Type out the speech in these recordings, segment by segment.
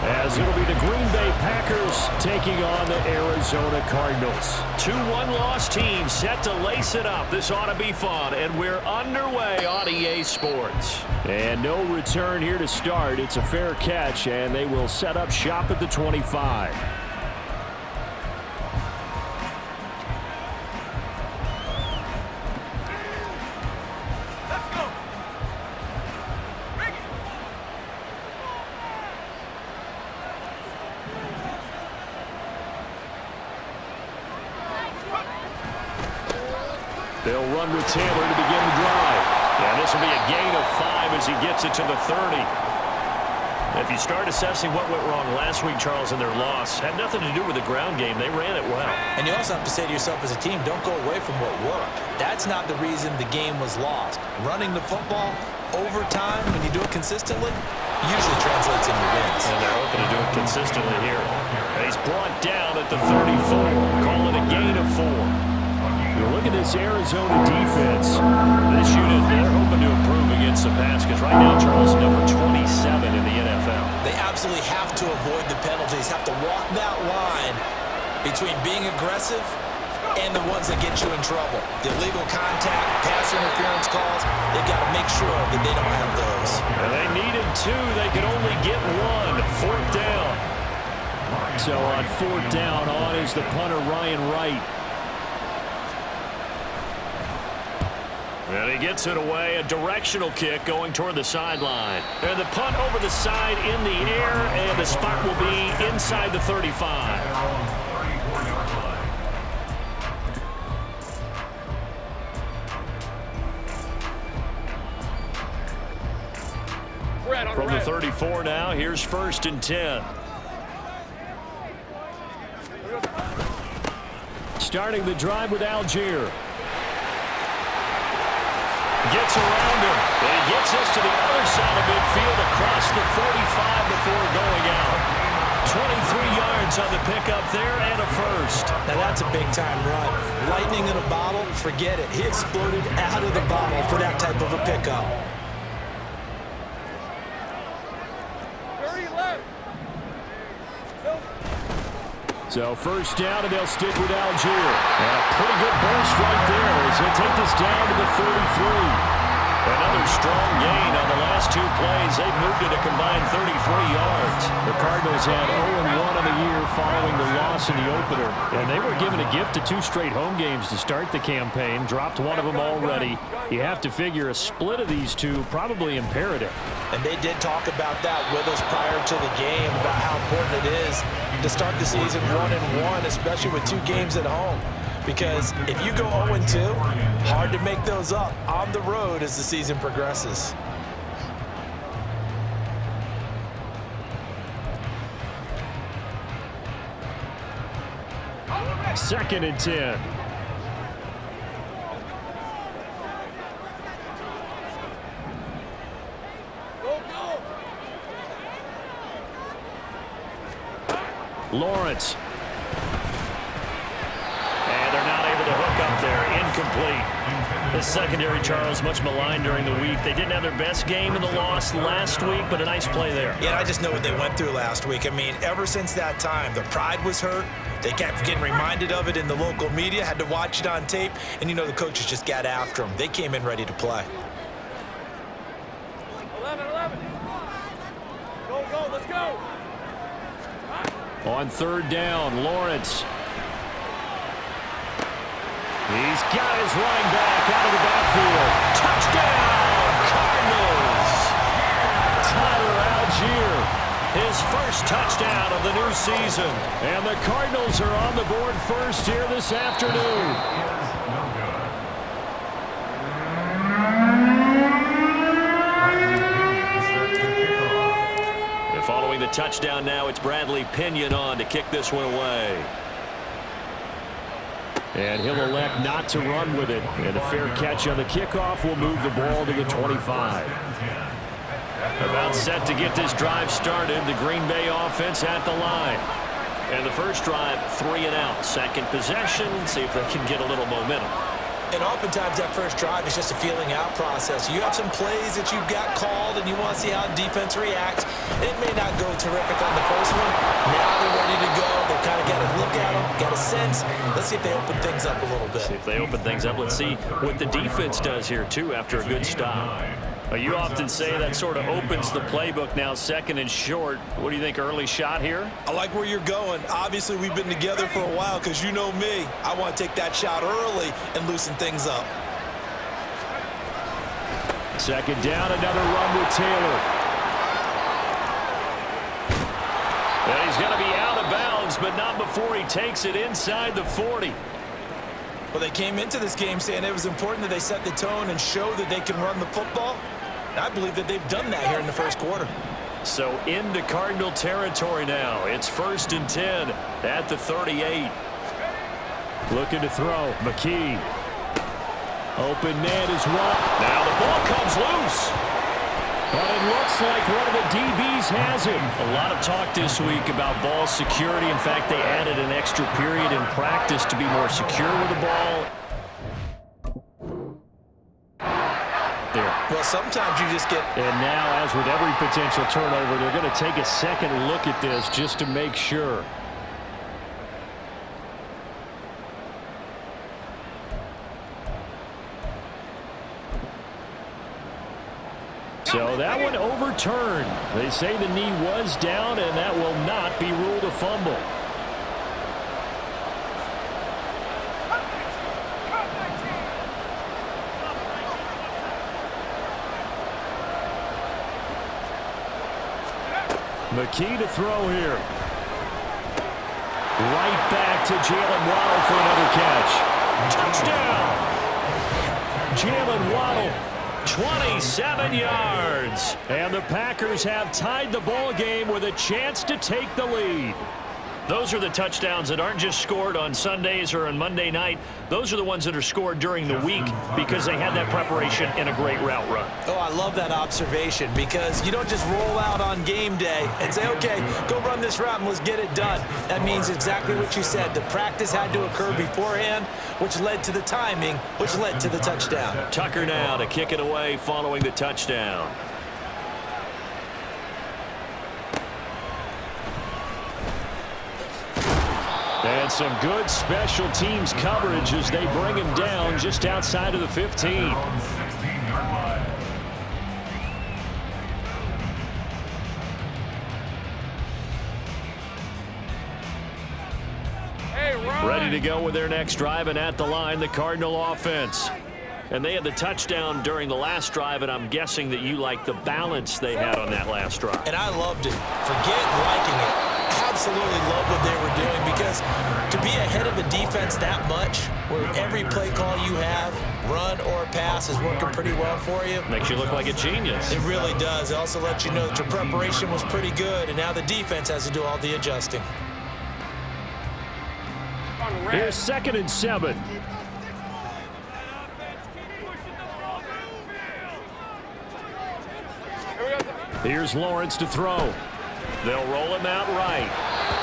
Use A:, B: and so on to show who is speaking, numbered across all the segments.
A: as it'll be the Green Bay Packers taking on the Arizona Cardinals.
B: 2-1 loss team set to lace it up. This ought to be fun, and we're underway on EA Sports.
A: And no return here to start. It's a fair catch, and they will set up shop at the 25. They'll run with Taylor to begin the drive.
B: And this will be a gain of 5 as he gets it to the 30. If you start assessing what went wrong last week, Charles, in their loss, had nothing to do with the ground game. They ran it well.
C: And you also have to say to yourself as a team, don't go away from what worked. That's not the reason the game was lost. Running the football over time, when you do it consistently, usually translates into wins.
B: And they're hoping to do it consistently here. And he's brought down at the 34. Call it a gain of 4.
A: Look at this Arizona defense.
B: This unit, they're hoping to improve against the pass because right now, Charles, number 27 in the NFL.
C: They absolutely have to avoid the penalties, have to walk that line between being aggressive and the ones that get you in trouble. The illegal contact, pass interference calls, they've got to make sure that they don't have those.
B: And they needed 2. They could only get 1. 4th down.
A: So on 4th down, on is the punter, Ryan Wright.
B: And he gets it away, a directional kick going toward the sideline. And the punt over the side in the air, and the spot will be inside the 35. From the 34 now, here's 1st and 10.
A: Starting the drive with Algier.
B: Gets around him. And he gets us to the other side of midfield across the 45 before going out. 23 yards on the pickup there and a first.
C: Now that's a big-time run. Lightning in a bottle, forget it. He exploded out of the bottle for that type of a pickup.
A: So 1st down, and they'll stick with Algier. And a pretty good burst right there as he'll take this down to the 33.
B: Another strong gain on the last 2 plays. They've moved it a combined 33 yards.
A: The Cardinals had 0-1 on the year following the loss in the opener. And they were given a gift of 2 straight home games to start the campaign. Dropped one of them already. You have to figure a split of these 2 probably imperative.
C: And they did talk about that with us prior to the game, about how important it is to start the season 1-1, especially with 2 games at home. Because if you go 0-2, hard to make those up on the road as the season progresses.
A: Second and 10. Lawrence.
B: And they're not able to hook up there. Incomplete. The secondary, Charles, much maligned during the week. They didn't have their best game in the loss last week, but a nice play there.
C: Yeah, I just know what they went through last week. I mean, ever since that time, their pride was hurt. They kept getting reminded of it in the local media, had to watch it on tape, and, you know, the coaches just got after them. They came in ready to play.
D: 11. Go, let's go.
A: On 3rd down, Lawrence. He's got his running back out of the backfield.
B: Touchdown, Cardinals!
A: Tyler Algier.
B: His first touchdown of the new season.
A: And the Cardinals are on the board first here this afternoon.
B: And following the touchdown now, it's Bradley Pinion on to kick this one away.
A: And he'll elect not to run with it. And a fair catch on the kickoff will move the ball to the 25.
B: About set to get this drive started. The Green Bay offense at the line. And the first drive, 3 and out. Second possession, see if they can get a little momentum.
C: And oftentimes that first drive is just a feeling out process. You have some plays that you've got called and you want to see how defense reacts. It may not go terrific on the Let's see if they open things up a little bit.
B: See if they open things up. Let's see what the defense does here, too, after a good stop. You often say that sort of opens the playbook now, 2nd and short. What do you think, early shot here?
C: I like where you're going. Obviously, we've been together for a while because you know me. I want to take that shot early and loosen things up.
A: 2nd down, another run with Taylor.
B: And he's going to be out of bounds, but not before he takes it inside the 40.
C: Well, they came into this game saying it was important that they set the tone and show that they can run the football. And I believe that they've done that here in the first quarter.
B: So into Cardinal territory now. It's 1st and 10 at the 38.
A: Looking to throw. McKee. Open net is one.
B: Now the ball comes loose.
A: But it looks like one of the DBs has him.
B: A lot of talk this week about ball security. In fact, they added an extra period in practice to be more secure with the ball. There.
C: Well, sometimes you just get...
A: And now, as with every potential turnover, they're going to take a second look at this just to make sure. So that one overturned. They say the knee was down, and that will not be ruled a fumble. McKee to throw here. Right back to Jalen Waddle for another catch. Touchdown! Jalen Waddle.
B: 27 yards.
A: And the Packers have tied the ball game with a chance to take the lead.
B: Those are the touchdowns that aren't just scored on Sundays or on Monday night. Those are the ones that are scored during the week because they had that preparation and a great route run.
C: Oh, I love that observation because you don't just roll out on game day and say, okay, go run this route and let's get it done. That means exactly what you said. The practice had to occur beforehand, which led to the timing, which led to the touchdown.
B: Tucker now to kick it away following the touchdown.
A: And some good special teams coverage as they bring him down just outside of the 15.
B: Ready to go with their next drive, and at the line, the Cardinal offense. And they had the touchdown during the last drive, and I'm guessing that you like the balance they had on that last drive.
C: And I loved it. Forget liking it. Absolutely love what they were doing because to be ahead of a defense that much, where every play call you have, run or pass, is working pretty well for you.
B: Makes you look like a genius.
C: It really does. It also lets you know that your preparation was pretty good, and now the defense has to do all the adjusting.
A: Here's 2nd and 7. Here's Lawrence to throw.
B: They'll roll him out right.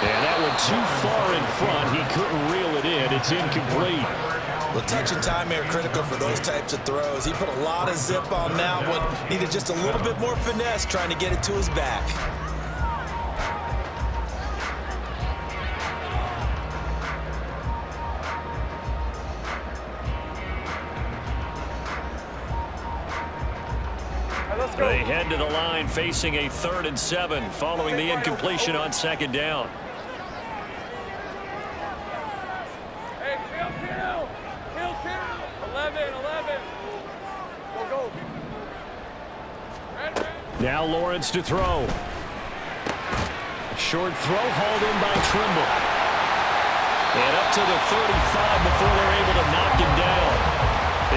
A: And that one too far in front. He couldn't reel it in. It's incomplete.
C: Well, touch and timing are critical for those types of throws. He put a lot of zip on that one. Needed just a little bit more finesse trying to get it to his back.
B: They head to the line facing a 3rd and 7 following the incompletion on 2nd down.
D: Hey, Hill. 11. Go. Red.
A: Now Lawrence to throw. Short throw hauled in by Trimble.
B: And up to the 35 before they're able to knock him down.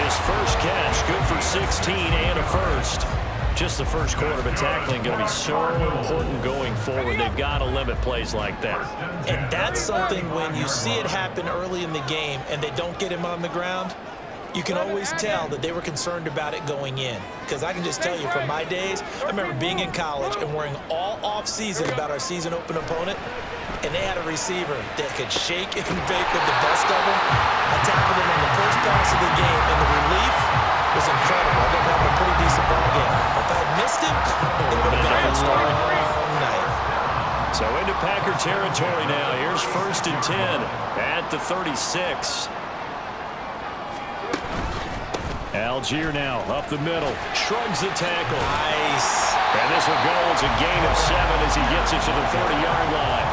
B: His first catch, good for 16 and a first. Just the first quarter, but tackling going to be so important going forward. They've got to limit plays like that.
C: And that's something when you see it happen early in the game and they don't get him on the ground, you can always tell that they were concerned about it going in. Because I can just tell you from my days, I remember being in college and worrying all off-season about our season open opponent, and they had a receiver that could shake and bake with the best of them. I tackled him on the first pass of the game, and the relief was incredible. I didn't have a pretty decent ball game. But if I had missed him, it would have been a different story all night.
B: So into Packer territory now. Here's 1st and 10 at the 36.
A: Algier now up the middle.
B: Shrugs the tackle.
C: Nice.
B: And this will go as a gain of 7 as he gets it to the 30-yard line.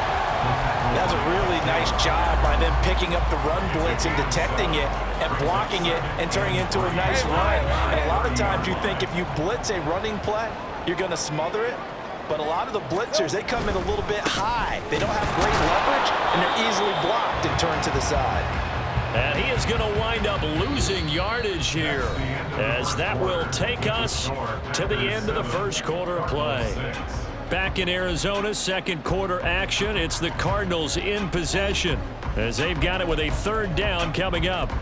C: That was a really nice job by them picking up the run blitz and detecting it and blocking it and turning it into a nice run. And a lot of times you think if you blitz a running play, you're going to smother it. But a lot of the blitzers, they come in a little bit high. They don't have great leverage, and they're easily blocked and turned to the side.
B: And he is going to wind up losing yardage here, as that will take us to the end of the first quarter of play. Back in Arizona, second quarter action. It's the Cardinals in possession, as they've got it with a 3rd down coming up.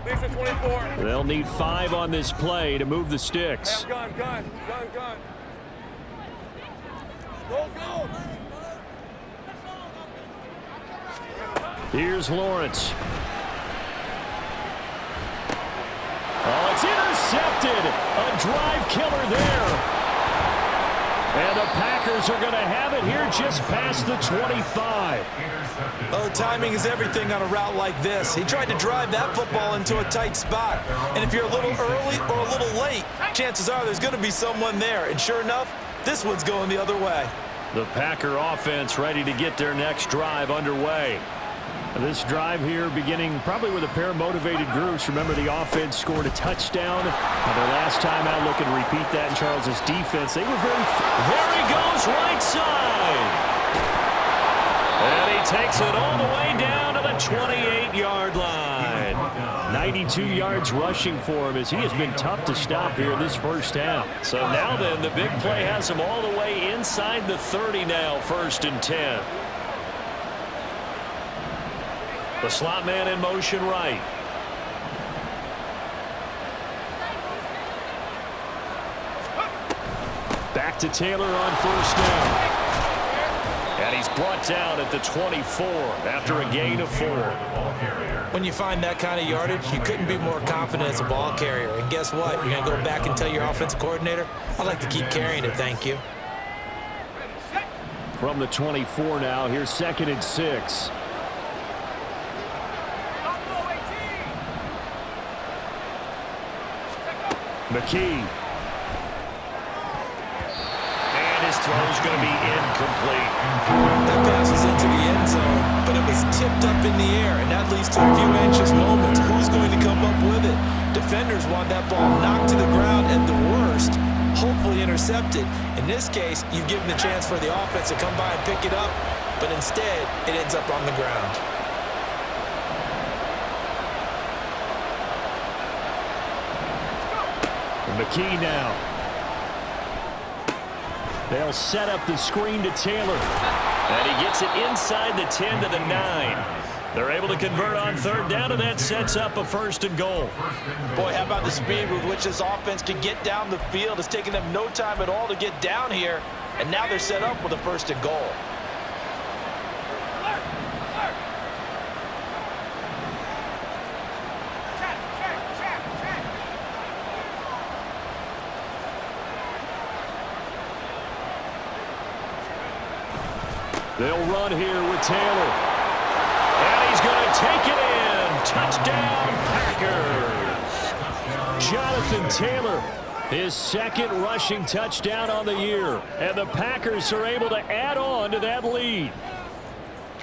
D: Lisa 24.
A: They'll need 5 on this play to move the sticks.
D: Gun. Go.
A: Here's Lawrence. Oh, it's intercepted. A drive killer there. And the Packers are going to have it here just past the 25.
C: Oh, timing is everything on a route like this. He tried to drive that football into a tight spot. And if you're a little early or a little late, chances are there's going to be someone there. And sure enough, this one's going the other way.
A: The Packer offense ready to get their next drive underway. This drive here beginning probably with a pair of motivated groups. Remember, the offense scored a touchdown. Their last time out, looking to repeat that in Charles's defense. They were very...
B: There he goes, right side. And he takes it all the way down to the 28-yard line.
A: 92 yards rushing for him, as he has been tough to stop here in this first half.
B: So now then, the big play has him all the way inside the 30 now, 1st and 10. The slot man in motion right.
A: Back to Taylor on 1st down.
B: And he's brought down at the 24 after a gain of 4.
C: When you find that kind of yardage, you couldn't be more confident as a ball carrier. And guess what? You're going to go back and tell your offensive coordinator, I'd like to keep carrying it, thank you.
A: From the 24 now, here's 2nd and 6. McKee.
B: And his throw is going to be incomplete.
C: That pass was into the end zone, but it was tipped up in the air, and that leads to a few anxious moments. Who's going to come up with it? Defenders want that ball knocked to the ground at the worst, hopefully intercepted. In this case, you've given the chance for the offense to come by and pick it up, but instead, it ends up on the ground.
A: McKee now. They'll set up the screen to Taylor.
B: And he gets it inside the 10 to the 9. They're able to convert on 3rd down, and that sets up a 1st and goal.
C: Boy, how about the speed with which this offense can get down the field? It's taken them no time at all to get down here, and now they're set up with a 1st and goal.
A: They'll run here with Taylor.
B: And he's going to take it in. Touchdown, Packers.
A: Jonathan Taylor, his 2nd rushing touchdown on the year. And the Packers are able to add on to that lead.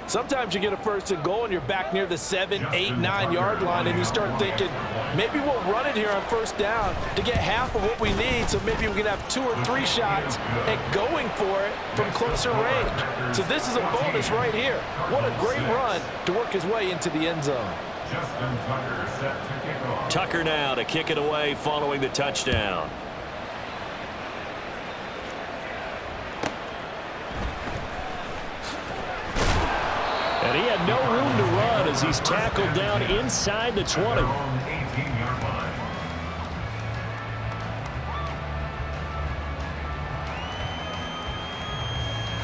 C: Sometimes you get a 1st and goal and you're back near the 7, 8, 9 yard line, and you start thinking, maybe we'll run it here on 1st down to get half of what we need, so maybe we can have 2 or 3 shots at going for it from closer range. So this is a bonus right here. What a great run to work his way into the end zone.
B: Tucker now to kick it away following the touchdown.
A: And he had no room to run as he's tackled down inside the 20.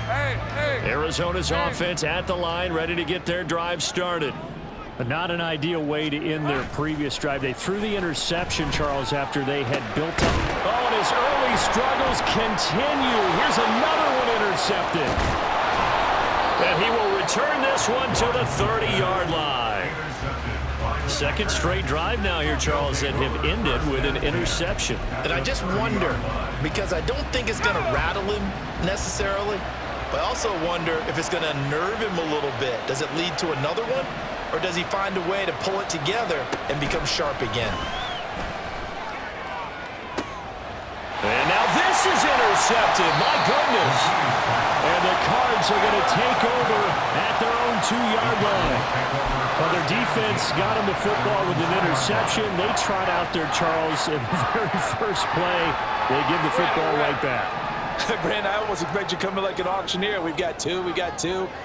D: Hey.
B: Arizona's offense at the line, ready to get their drive started.
A: But not an ideal way to end their previous drive. They threw the interception, Charles, after they had built up. Oh, and his early struggles continue. Here's another one intercepted. And he will return this one to the 30-yard line. Second straight drive now here, Charles, that have ended with an interception.
C: And I just wonder, because I don't think it's going to rattle him necessarily, but I also wonder if it's going to unnerve him a little bit. Does it lead to another one, or does he find a way to pull it together and become sharp again?
A: And now this is intercepted. My goodness. And the Cards are going to take over at their own 2-yard line. Well, their defense got him the football with an interception. They trot out there, Charles, in the very first play. They give the football right back.
C: Brandon, I almost expect you coming like an auctioneer. We've got two.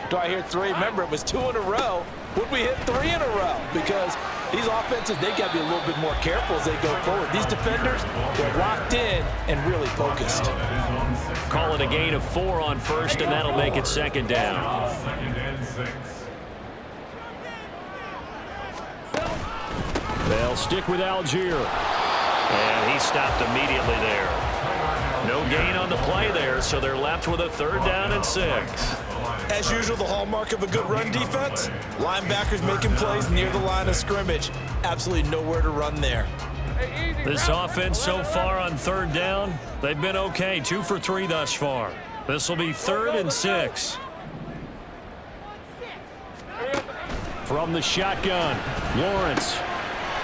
C: Do I hear three? Remember, it was 2 in a row. Would we hit 3 in a row? Because these offenses, they got to be a little bit more careful as they go forward. These defenders, they're locked in and really focused.
B: Call it a gain of 4 on first, and that'll make it second down.
A: They'll stick with Algier.
B: And he stopped immediately there. No gain on the play there, so they're left with a 3rd down and 6.
C: As usual, the hallmark of a good run defense, linebackers making plays near the line of scrimmage. Absolutely nowhere to run there.
B: This offense so far on 3rd down, they've been okay. 2 for 3 thus far. This will be 3rd and 6.
A: From the shotgun, Lawrence.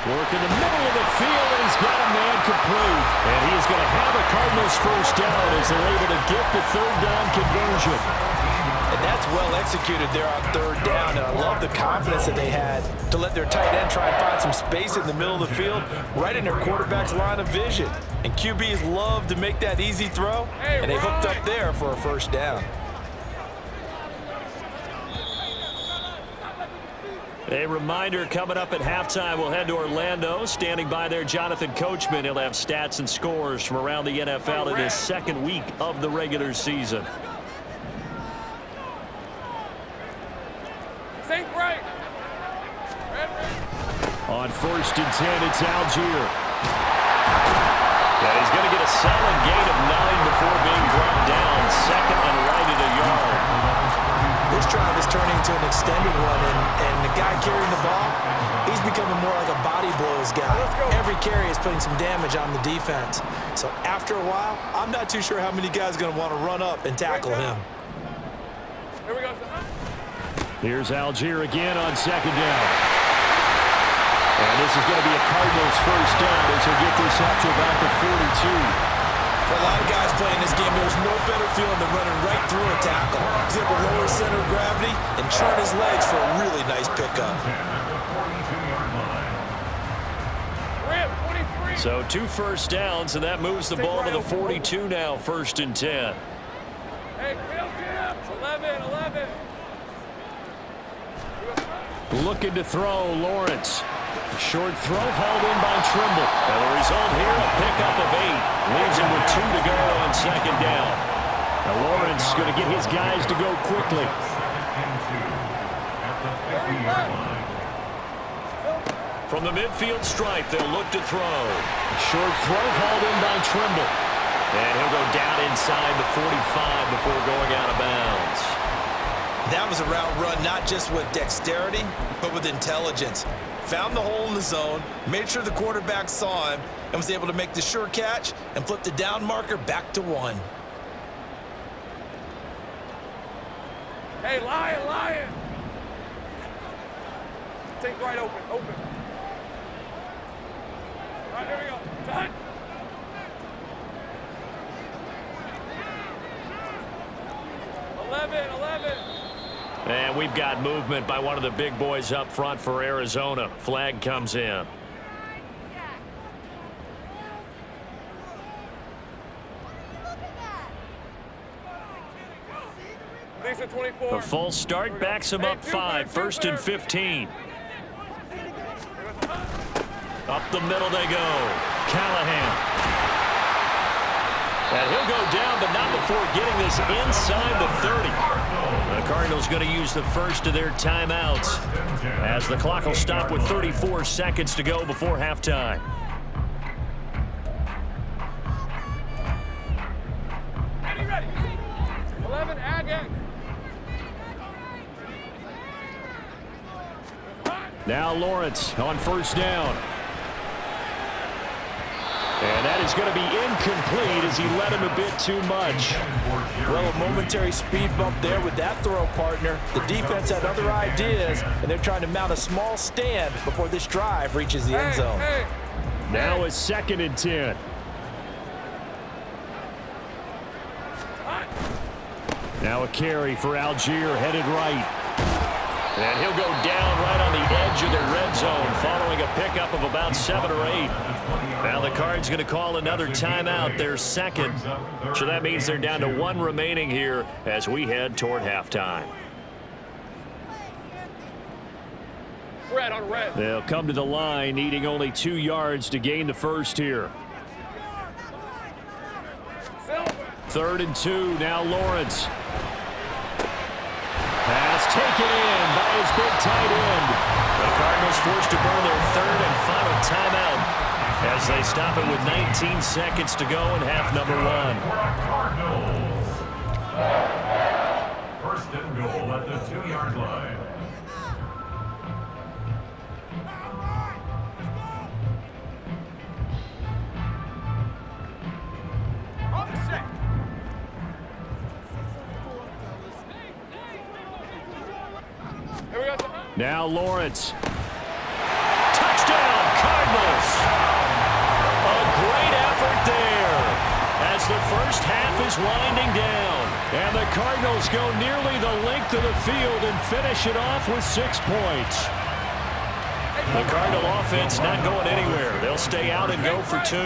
A: Work in the middle of the field, and he's got a man complete. And he is going to have a Cardinals first down as they're able to get the 3rd down conversion.
C: And that's well executed there on 3rd down. And I love the confidence that they had to let their tight end try and find some space in the middle of the field, right in their quarterback's line of vision. And QBs love to make that easy throw, and they hooked up there for a first down.
B: A reminder, coming up at halftime, we'll head to Orlando. Standing by there, Jonathan Coachman. He'll have stats and scores from around the NFL in his 2nd week of the regular season.
D: Sink right.
A: On 1st and 10, it's Algier.
B: Yeah, he's going to get a solid gain of 9 before being brought down. 2nd and right at a yard.
C: This drive is turning into an extended one, and the guy carrying the ball, he's becoming more like a body blows guy. Every carry is putting some damage on the defense. So after a while, I'm not too sure how many guys are going to want to run up and tackle him.
D: Here we go.
A: Here's Algier again on 2nd down. And this is going to be a Cardinals first down as he'll get this up to about the 42.
C: For a lot of guys playing this game, there's no better feeling than running right through a tackle. He's able to lower his center of gravity and turn his legs for a really nice pickup.
B: So 2 first downs, and that moves the ball to the 42 now, 1st and 10.
D: Hey, 11.
A: Looking to throw, Lawrence. Short throw held in by Trimble.
B: And the result here, a pickup of 8. Leaves him with 2 to go on 2nd down.
A: Now Lawrence is going to get his guys to go quickly.
B: From the midfield stripe, they'll look to throw.
A: Short throw hauled in by Trimble.
B: And he'll go down inside the 45 before going out of bounds.
C: That was a route run not just with dexterity, but with intelligence. Found the hole in the zone, made sure the quarterback saw him, and was able to make the sure catch and flip the down marker back to 1.
D: Hey, lion. Take right open. All right, here we go. Done. Eleven.
B: And we've got movement by one of the big boys up front for Arizona. Flag comes in. The false start backs him up 5, 1st and 15. Up the middle they go. Callahan. And he'll go down, but not before getting this inside the 30. The Cardinals going to use the first of their timeouts as the clock will stop with 34 seconds to go before halftime.
D: Ready. 11, Ag.
A: Now Lawrence on first down. And that is going to be incomplete as he led him a bit too much.
C: Well, a momentary speed bump there with that throw, partner. The defense had other ideas, and they're trying to mount a small stand before this drive reaches the end zone.
A: Now a 2nd and 10. Now a carry for Algier, headed right.
B: And he'll go down right on the edge of the red zone following a pickup of about 7 or 8. Now the Cards going to call another timeout, their second. So that means they're down to 1 remaining here as we head toward halftime.
D: Red on red.
A: They'll come to the line, needing only 2 yards to gain the first here. 3rd and 2, now Lawrence. Pass taken in by his big tight end.
B: The Cardinals forced to burn their 3rd and final timeout as they stop it with 19 seconds to go in half number 1.
E: First and goal at the 2-yard line.
A: Now Lawrence.
B: Touchdown, Cardinals! A great effort there as the first half is winding down.
A: And the Cardinals go nearly the length of the field and finish it off with 6 points.
B: The Cardinal offense not going anywhere. They'll stay out and go for 2.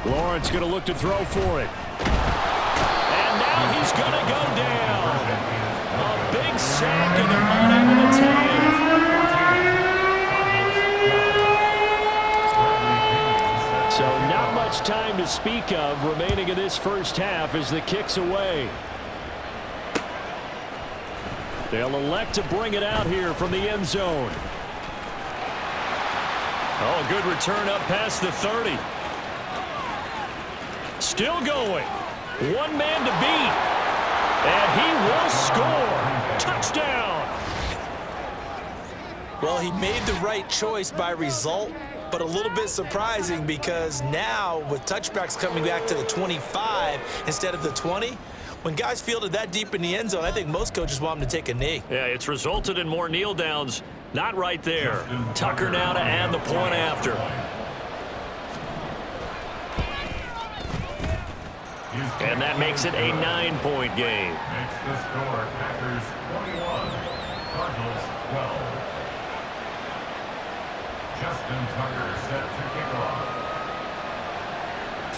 A: Lawrence going to look to throw for it.
B: And now he's going to go down. A big sack, and they're not able to tie it.
A: So not much time to speak of remaining in this first half as the kick's away. They'll elect to bring it out here from the end zone.
B: Oh, a good return up past the 30. Still going. 1 man to beat. And he will score. Touchdown.
C: Well, he made the right choice by result, but a little bit surprising because now with touchbacks coming back to the 25 instead of the 20, when guys fielded that deep in the end zone, I think most coaches want them to take a knee.
B: Yeah, it's resulted in more kneel downs. Not right there. Tucker now to add the point after. And that makes it a 9-point game.
E: Makes the score Packers 21, Cardinals 12. Justin Tucker set to kick off.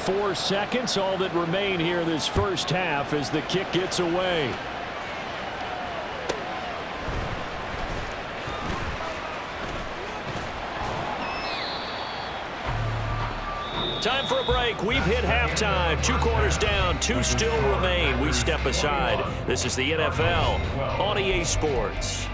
A: 4 seconds, all that remain here this first half as the kick gets away.
B: Time for a break. We've hit halftime. 2 quarters down. 2 still remain. We step aside. This is the NFL on EA Sports.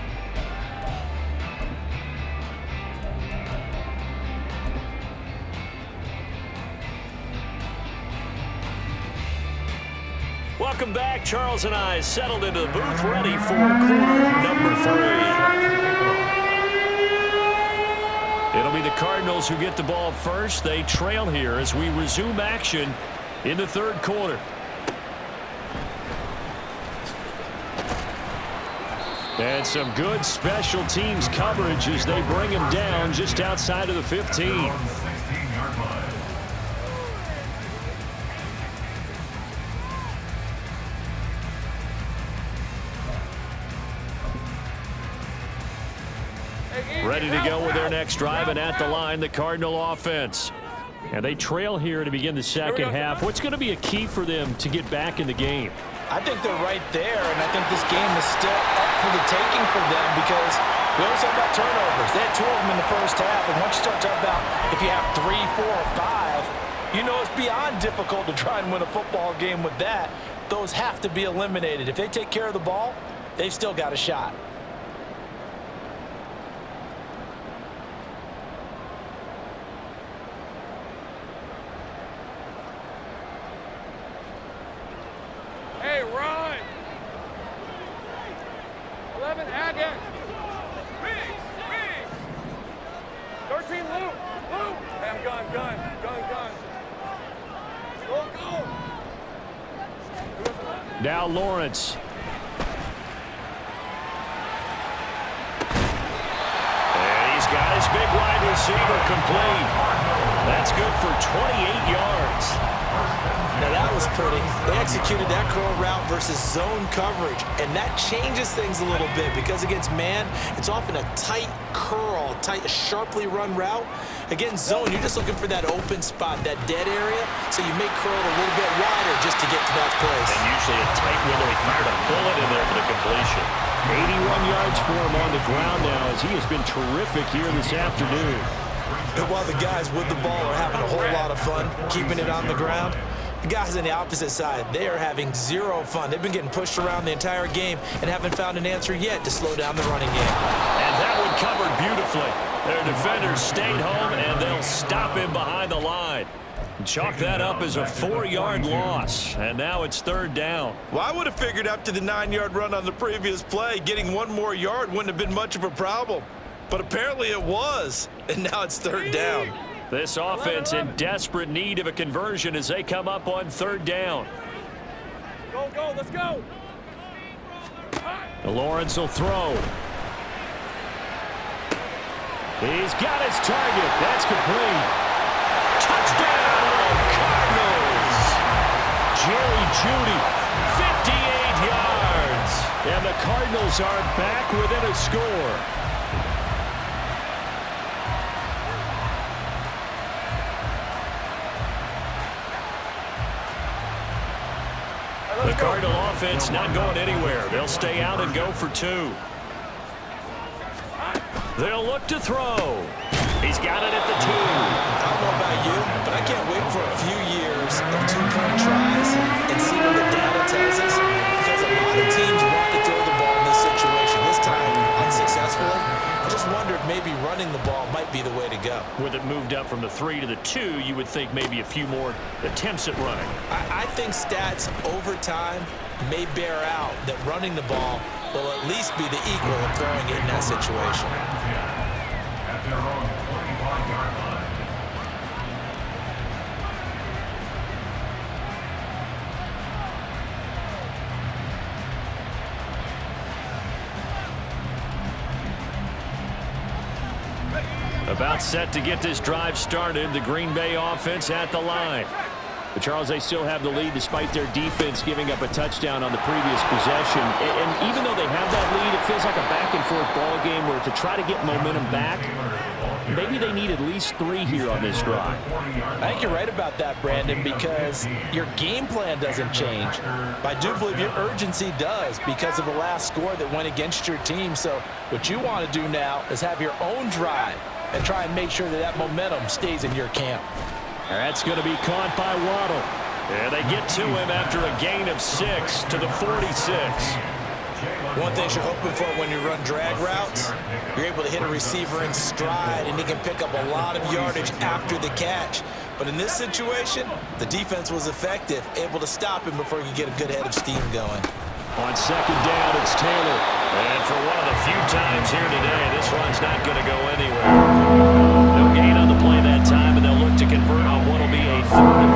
B: Welcome back. Charles and I settled into the booth ready for quarter number 3. It'll be the Cardinals who get the ball first. They trail here as we resume action in the 3rd quarter.
A: And some good special teams coverage as they bring him down just outside of the 15.
E: 16-yard line.
A: Ready to go with their next drive, and at the line, the Cardinal offense. And they trail here to begin the second half. What's going to be a key for them to get back in the game?
C: I think they're right there, and I think this game is still up for the taking for them because we always talk about turnovers. They had 2 of them in the first half, and once you start talking about if you have 3, 4, or 5, You know, it's beyond difficult to try and win a football game with that. Those have to be eliminated. If they take care of the ball, they've still got a shot.
D: Hey, run! 11, Agate. 13, Luke. Hey, I'm gun. Go.
A: Now Lawrence.
B: And he's got his big wide receiver complete. That's good for 28 yards.
C: Now that was pretty. They executed that curl route versus zone coverage, and that changes things a little bit because against man, it's often a tight curl, sharply run route. Against zone, you're just looking for that open spot, that dead area, so you may curl it a little bit wider just to get to that place.
B: And usually a tight window. He fired a bullet in there for the completion.
A: 81 yards for him on the ground now as he has been terrific here this afternoon.
C: And while the guys with the ball are having a whole lot of fun keeping it on the ground, the guys on the opposite side, they are having zero fun. They've been getting pushed around the entire game and haven't found an answer yet to slow down the running game.
B: And that one covered beautifully. Their defenders stayed home, and they'll stop him behind the line. Chalk that up as a 4-yard loss, and now it's 3rd down.
C: Well, I would have figured after the 9-yard run on the previous play, getting one more yard wouldn't have been much of a problem. But apparently it was, and now it's 3rd down.
B: This offense in desperate need of a conversion as they come up on 3rd down.
D: Go, let's go.
A: Lawrence will throw. He's got his target. That's complete.
B: Touchdown, Cardinals!
A: Jerry Jeudy, 58 yards. And the Cardinals are back within a score.
B: The Cardinal offense not going anywhere. They'll stay out and go for 2. They'll look to throw. He's got it at the 2.
C: I don't know about you, but I can't wait for a few years of 2-point tries and see what the data tells us, because a lot of teams want to throw the ball in this situation. This time, unsuccessfully. I just wonder if maybe running the ball might be the way to go.
B: With it moved up from the 3 to the 2, you would think maybe a few more attempts at running.
C: I think stats over time may bear out that running the ball will at least be the equal of throwing it in that situation.
E: At their own 45-yard line.
A: About set to get this drive started. The Green Bay offense at the line. But Charles, they still have the lead despite their defense giving up a touchdown on the previous possession. And even though they have that lead, it feels like a back-and-forth ball game where to try to get momentum back, maybe they need at least 3 here on this drive.
C: I think you're right about that, Brandon, because your game plan doesn't change. But I do believe your urgency does because of the last score that went against your team. So what you want to do now is have your own drive and try and make sure that that momentum stays in your camp.
A: That's going to be caught by Waddle.
B: And they get to him after a gain of 6 to the 46.
C: One thing you're hoping for when you run drag routes, you're able to hit a receiver in stride, and he can pick up a lot of yardage after the catch. But in this situation, the defense was effective, able to stop him before he could get a good head of steam going.
A: On 2nd down, it's Taylor.
B: And for one of the few times here today, this run's not going to go anywhere. No gain on the play that time, and they'll look to convert on what will be a 3rd and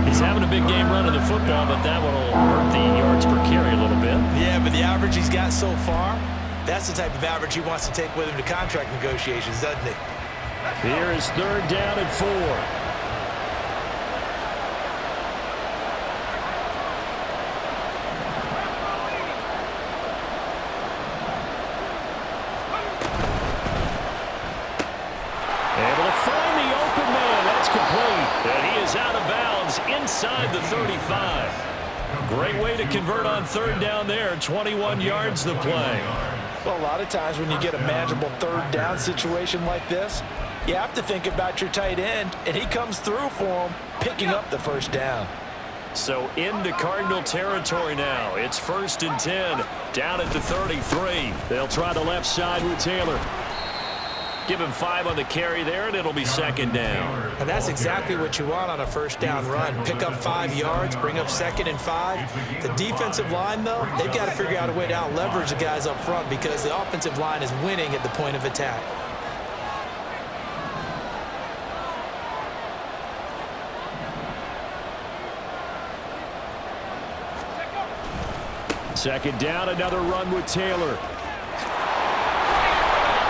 B: 4.
A: He's having a big game running the football, but that one will hurt the yards per carry a little bit.
C: Yeah, but the average he's got so far, that's the type of average he wants to take with him to contract negotiations, doesn't he?
A: Here is 3rd down and 4. Able to find the open man. That's complete.
B: And he is out of bounds inside the 35. Great way to convert on 3rd down there. 21 yards the play.
C: Well, a lot of times when you get a manageable 3rd down situation like this, You have to think about your tight end, and he comes through for him, picking up the first down.
B: So into Cardinal territory now. It's 1st and 10, down at the 33.
A: They'll try the left side with Taylor.
B: Give him 5 on the carry there, and it'll be 2nd down.
C: And that's exactly what you want on a first down run. Pick up 5 yards, bring up 2nd and 5. The defensive line, though, they've got to figure out a way to out-leverage the guys up front because the offensive line is winning at the point of attack.
A: Second down, another run with Taylor.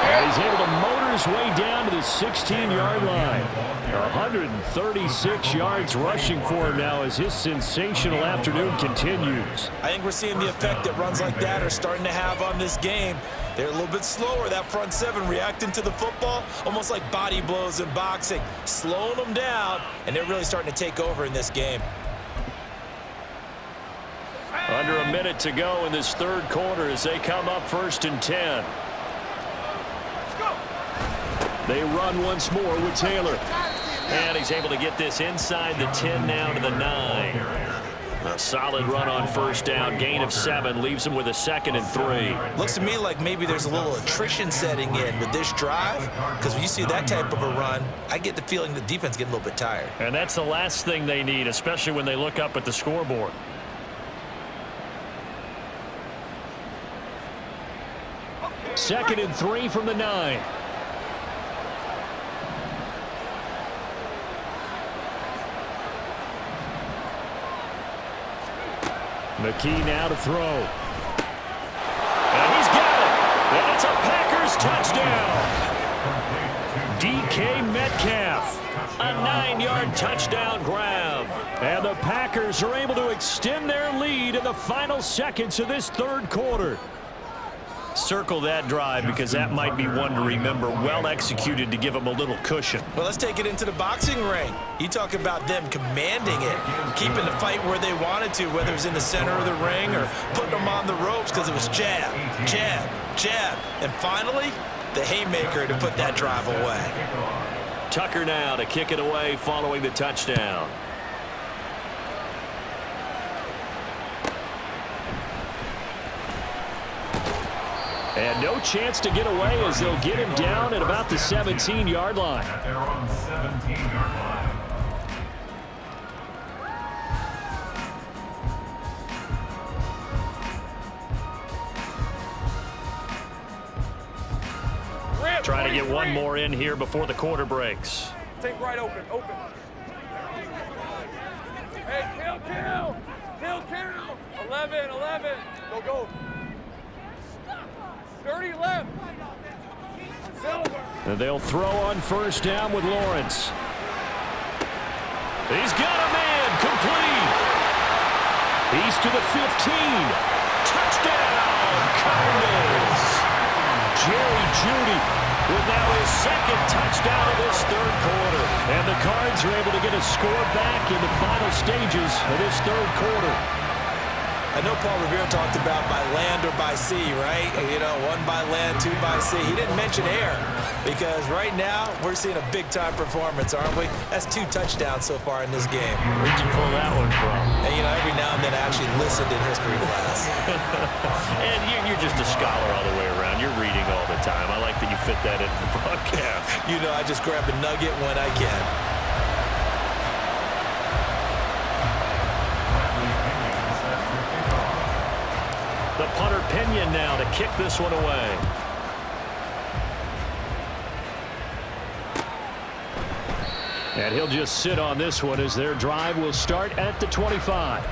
A: And he's able to motor his way down to the 16-yard line. 136 yards rushing for him now as his sensational afternoon continues.
C: I think we're seeing the effect that runs like that are starting to have on this game. They're a little bit slower, that front 7 reacting to the football, almost like body blows in boxing, slowing them down, and they're really starting to take over in this game.
B: Under a minute to go in this 3rd quarter as they come up 1st and 10.
A: They run once more with Taylor.
B: And he's able to get this inside the 10 now to the 9. A solid run on 1st down, gain of 7, leaves him with a 2nd and 3.
C: Looks to me like maybe there's a little attrition setting in with this drive, because when you see that type of a run, I get the feeling the defense getting a little bit tired.
B: And that's the last thing they need, especially when they look up at the scoreboard.
A: Second and 3 from the 9. McKee now to throw.
B: And he's got it. And it's a Packers touchdown.
A: DK Metcalf.
B: A 9-yard touchdown grab.
A: And the Packers are able to extend their lead in the final seconds of this 3rd quarter.
B: Circle that drive because that might be one to remember. Well executed to give them a little cushion.
C: Well, let's take it into the boxing ring. You talk about them commanding it, keeping the fight where they wanted to, whether it was in the center of the ring or putting them on the ropes because it was jab, jab, jab. And finally, the haymaker to put that drive away.
B: Tucker now to kick it away following the touchdown.
A: And no chance to get away as they'll get him down at about the 17-yard line.
E: They're on the 17-yard line.
B: Trying to get one more in here before the quarter breaks.
D: Take right open, open. Hey, kill. 11. Go. 30 left. Silver.
A: And they'll throw on 1st down with Lawrence.
B: He's got a man, complete.
A: He's to the 15.
B: Touchdown, Cardinals.
A: Jerry Jeudy with now his 2nd touchdown of this 3rd quarter. And the Cards are able to get a score back in the final stages of this 3rd quarter.
C: I know Paul Revere talked about by land or by sea, right? You know, 1 by land, 2 by sea. He didn't mention air because right now we're seeing a big-time performance, aren't we? That's 2 touchdowns so far in this game.
B: Where'd you pull that one from?
C: And, you know, every now and then I actually listened in history class.
B: And you're just a scholar all the way around. You're reading all the time. I like that you fit that into the broadcast.
C: You know, I just grab a nugget when I can.
B: The punter Pinion now to kick this one away.
A: And he'll just sit on this one as their drive will start at the 25.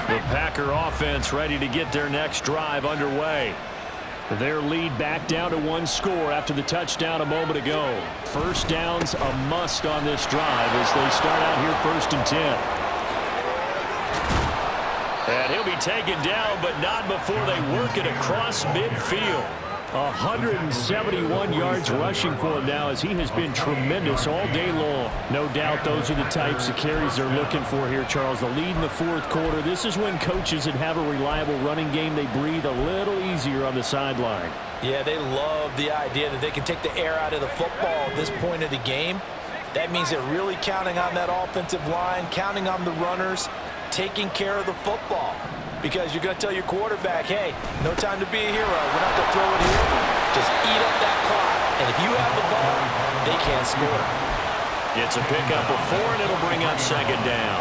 A: The Packer offense ready to get their next drive underway. Their lead back down to 1 score after the touchdown a moment ago. 1st down's a must on this drive as they start out here 1st and 10.
B: And he'll be taken down, but not before they work it across midfield.
A: 171 yards rushing for him now, as he has been tremendous all day long. No doubt those are the types of carries they're looking for here, Charles. The lead in the fourth quarter. This is when coaches that have a reliable running game, they breathe a little easier on the sideline.
C: Yeah, they love the idea that they can take the air out of the football at this point of the game. That means they're really counting on that offensive line, counting on the runners, taking care of the football. Because you're going to tell your quarterback, hey, no time to be a hero. We're not going to throw it here. Just eat up that clock. And if you have the ball, they can't score.
B: It's a pickup of 4, and it'll bring up second down.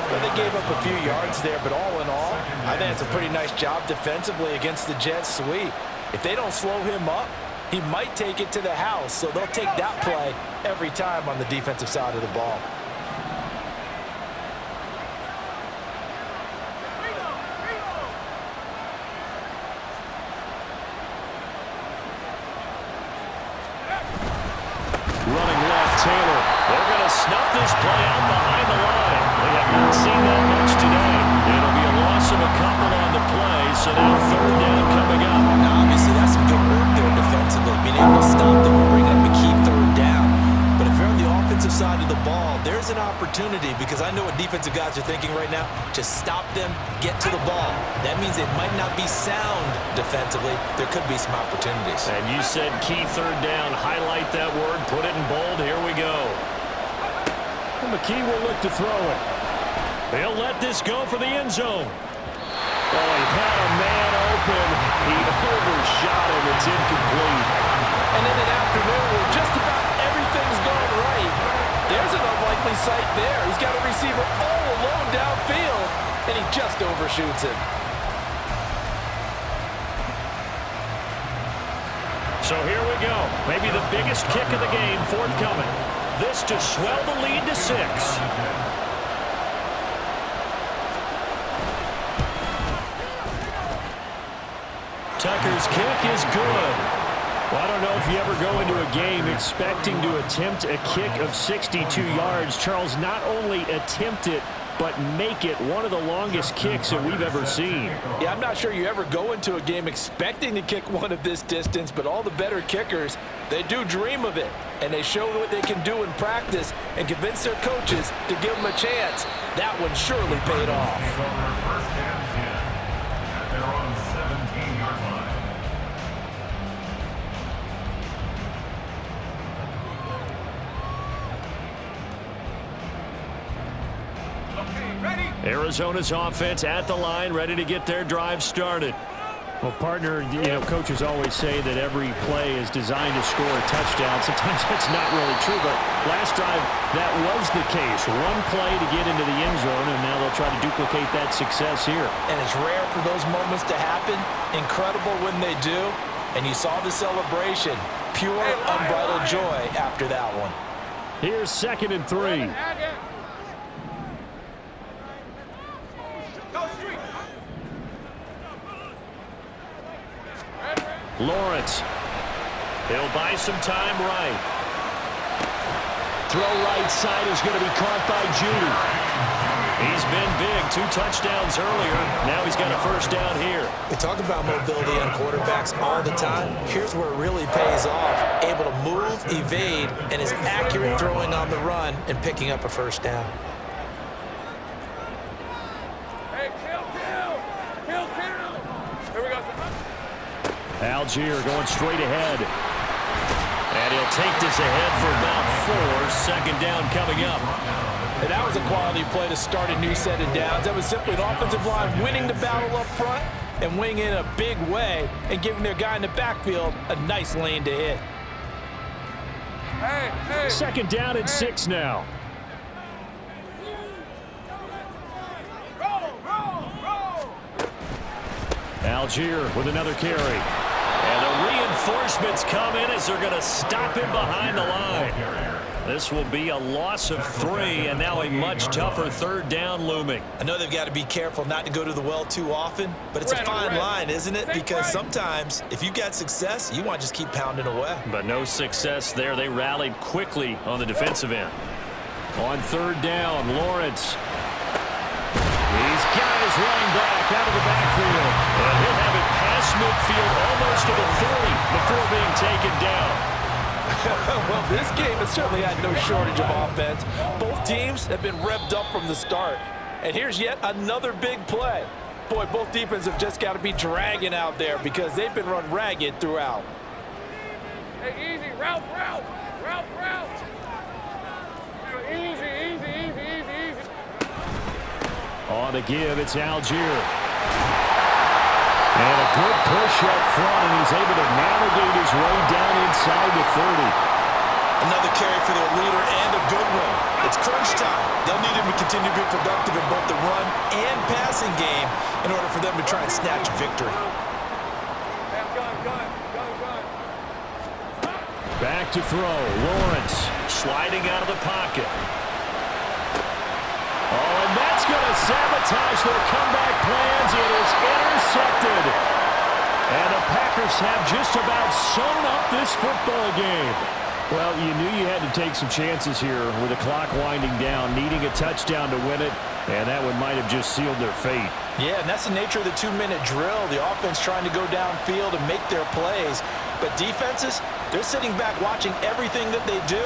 C: Well, they gave up a few yards there, but all in all, I think it's a pretty nice job defensively against the Jets sweep. If they don't slow him up, he might take it to the house. So they'll take that play every time on the defensive side of the ball.
B: Taylor. They're going to snuff this play out behind the line. We have not seen that much today. It'll be a loss of a couple on the play, so now third down coming up.
C: Now, obviously, that's some good work there defensively, being able to stop them and bring up a key third down. But if you're on the offensive side of the ball, there's an opportunity, because I know what defensive guys are thinking right now. Just stop them, get to the ball. That means it might not be sound defensively. There could be some opportunities.
B: And you said key third down. Highlight that word. Put it in bold. Here we go.
A: And McKee will look to throw it.
B: They'll let this go for the end zone.
A: Oh, he had a man open. He overshot him. It's incomplete.
C: And in an afternoon where just about everything's going right, there's an unlikely sight there. He's got a receiver all alone downfield, and he just overshoots him.
B: So here we go. Maybe the biggest kick of the game forthcoming. This to swell the lead to 6. Tucker's kick is good.
A: Well, I don't know if you ever go into a game expecting to attempt a kick of 62 yards. Charles, not only attempt it, but make it one of the longest kicks that we've ever seen.
C: Yeah, I'm not sure you ever go into a game expecting to kick one of this distance, but all the better kickers, they do dream of it, and they show what they can do in practice and convince their coaches to give them a chance. That one surely paid off.
E: First and 10 at their own 17-yard line.
B: Arizona's offense at the line, ready to get their drive started.
A: Well, partner, coaches always say that every play is designed to score a touchdown. Sometimes that's not really true, but last drive, that was the case. One play to get into the end zone, and now they'll try to duplicate that success here.
C: And it's rare for those moments to happen. Incredible when they do. And you saw the celebration. Pure, unbridled joy after that one.
A: Here's 2nd and 3.
B: Lawrence. He'll buy some time right.
A: Throw right side is going to be caught by Judy.
B: He's been big. 2 touchdowns earlier. Now he's got a first down here.
C: We talk about mobility on quarterbacks all the time. Here's where it really pays off. Able to move, evade, and is accurate throwing on the run and picking up a first down.
D: Hey, kill. Here we go.
A: Algier going straight ahead.
B: And he'll take this ahead for about 4. Second down coming up.
C: And that was a quality play to start a new set of downs. That was simply an offensive line winning the battle up front and winning in a big way and giving their guy in the backfield a nice lane to hit.
D: Hey.
A: Second down and 6 now.
D: Roll.
A: Algier with another carry.
B: And the reinforcements come in as they're going to stop him behind the line. This will be a loss of 3, and now a much tougher third down looming.
C: I know they've got to be careful not to go to the well too often, but it's a fine line, isn't it? Because sometimes if you got success, you want to just keep pounding away.
B: But no success there. They rallied quickly on the defensive end.
A: On third down, Lawrence. These guys running back out of the backfield.
B: And he'll have it past midfield almost to the 40. before being taken down.
C: Well, this game has certainly had no shortage of offense. Both teams have been revved up from the start. And here's yet another big play. Boy, both defenses have just got to be dragging out there because they've been run ragged throughout.
D: Hey, easy, route. Easy.
A: On the give, it's Algier. And a good push up front, and he's able to navigate his way down inside the 30.
C: Another carry for their leader and a good one. It's crunch time. They'll need him to continue to be productive in both the run and passing game in order for them to try and snatch a victory.
D: Gun.
A: Back to throw. Lawrence
B: Sliding out of the pocket.
A: Oh, and that's going to sabotage their comeback plans. It is intercepted. And the Packers have just about sewn up this football game. Well, you knew you had to take some chances here with the clock winding down, needing a touchdown to win it, and that one might have just sealed their fate.
C: Yeah, and that's the nature of the 2-minute drill. The offense trying to go downfield and make their plays. But defenses, they're sitting back watching everything that they do,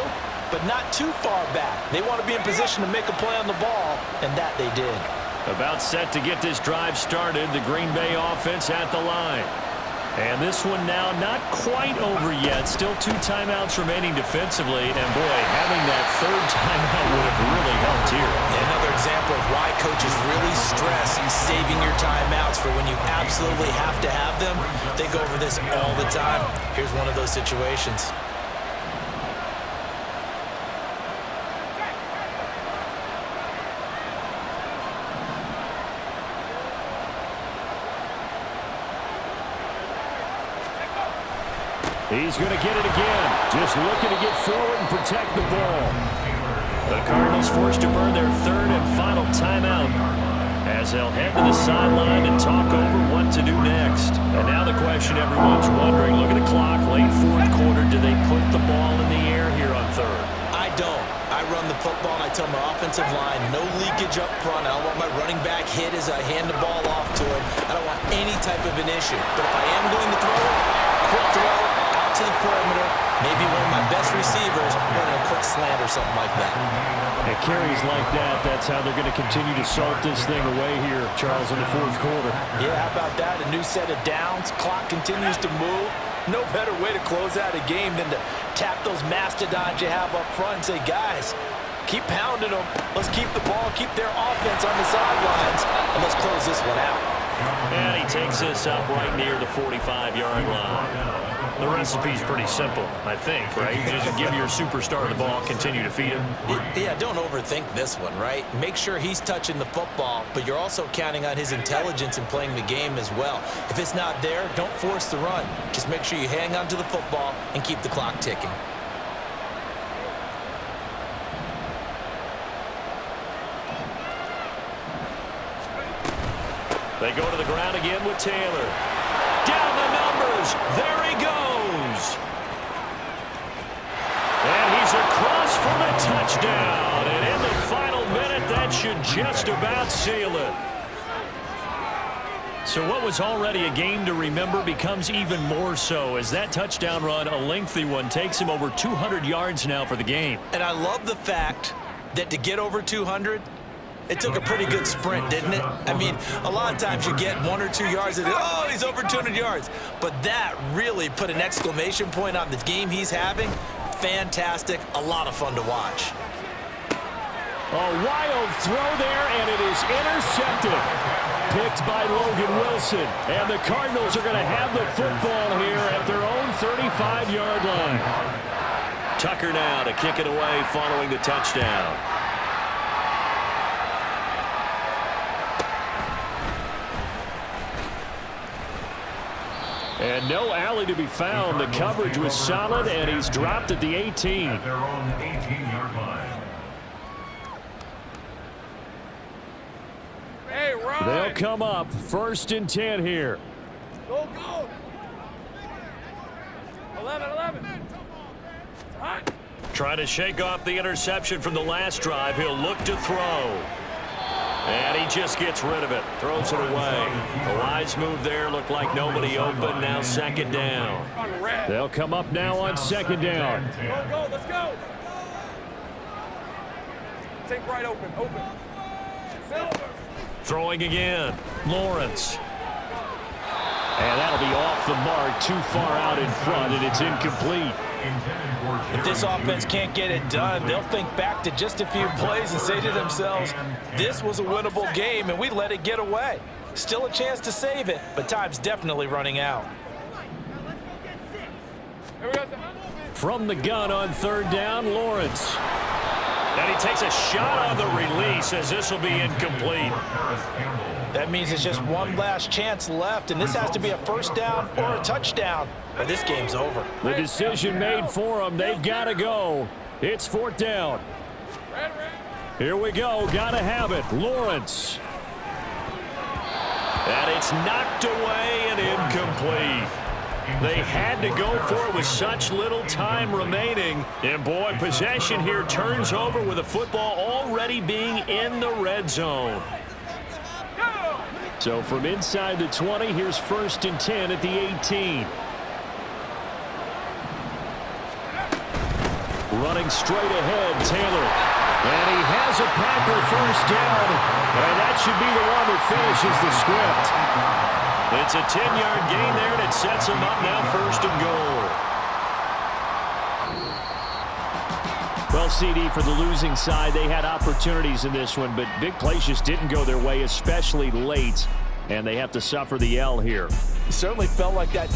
C: but not too far back. They want to be in position to make a play on the ball, and that they did.
B: About set to get this drive started. The Green Bay offense at the line. And this one now not quite over yet. Still 2 timeouts remaining defensively. And, boy, having that 3rd timeout would have really helped here.
C: Another example of why coaches really stress saving your timeouts for when you absolutely have to have them. They go over this all the time. Here's one of those situations.
A: He's going to get it again. Just looking to get forward and protect the ball.
B: The Cardinals forced to burn their 3rd and final timeout as they'll head to the sideline and talk over what to do next. And now the question everyone's wondering, look at the clock, late 4th quarter. Do they put the ball in the air here on 3rd?
C: I don't. I run the football and I tell my offensive line, no leakage up front. I don't want my running back hit as I hand the ball off to him. I don't want any type of an issue. But if I am going to throw it, quick throw, to the perimeter, maybe one of my best receivers running a quick slant or something like that.
A: At carries like that, that's how they're going to continue to salt this thing away here, Charles, in the 4th quarter.
C: Yeah, how about that? A new set of downs. Clock continues to move. No better way to close out a game than to tap those mastodons you have up front and say, guys, keep pounding them. Let's keep the ball, keep their offense on the sidelines, and let's close this one out.
B: And he takes this up right near the 45-yard line. The recipe's pretty simple, I think, right? Just give your superstar the ball, continue to feed him.
C: Yeah, don't overthink this one, right? Make sure he's touching the football, but you're also counting on his intelligence in playing the game as well. If it's not there, don't force the run. Just make sure you hang on to the football and keep the clock ticking.
B: They go to the ground again with Taylor. Down the numbers. There he goes. And he's across for the touchdown. And in the final minute, that should just about seal it. So what was already a game to remember becomes even more so as that touchdown run, a lengthy one, takes him over 200 yards now for the game.
C: And I love the fact that to get over 200, it took a pretty good sprint, didn't it? I mean, a lot of times you get 1 or 2 yards and, oh, he's over 200 yards. But that really put an exclamation point on the game he's having. Fantastic. A lot of fun to watch.
A: A wild throw there, and it is intercepted. Picked by Logan Wilson. And the Cardinals are going to have the football here at their own 35-yard line.
B: Tucker now to kick it away following the touchdown.
A: And no alley to be found. The coverage was solid, and he's dropped at the 18.
E: At their own 18-yard line.
D: Hey, Ron.
A: They'll come up 1st and 10 here.
D: Go. 11. Hot.
B: Trying to shake off the interception from the last drive. He'll look to throw. And he just gets rid of it. Throws it away. A wise move there. Looked like nobody open. Now second down.
A: They'll come up now on second down.
D: Go, let's go. Take right open, open.
B: Throwing again. Lawrence.
A: And that'll be off the mark, too far out in front, and it's incomplete.
C: If this offense can't get it done, they'll think back to just a few plays and say to themselves, this was a winnable game and we let it get away. Still a chance to save it, but time's definitely running out.
A: From the gun on third down, Lawrence.
B: And he takes a shot on the release as this will be incomplete.
C: That means there's just one last chance left, and this has to be a first down or a touchdown, or this game's over.
A: The decision made for them. They've got to go. It's fourth down. Here we go. Got to have it. Lawrence.
B: And it's knocked away and incomplete. They had to go for it with such little time remaining. And, boy, possession here turns over with the football already being in the red zone.
A: So from inside the 20, here's first and 10 at the 18. Running straight ahead, Taylor. And he has a Packer first down. And that should be the one that finishes the script.
B: It's a 10-yard gain there, and it sets him up now first and goal.
A: Well, CD, for the losing side, they had opportunities in this one, but big plays just didn't go their way, especially late, and they have to suffer the L here.
C: It certainly felt like that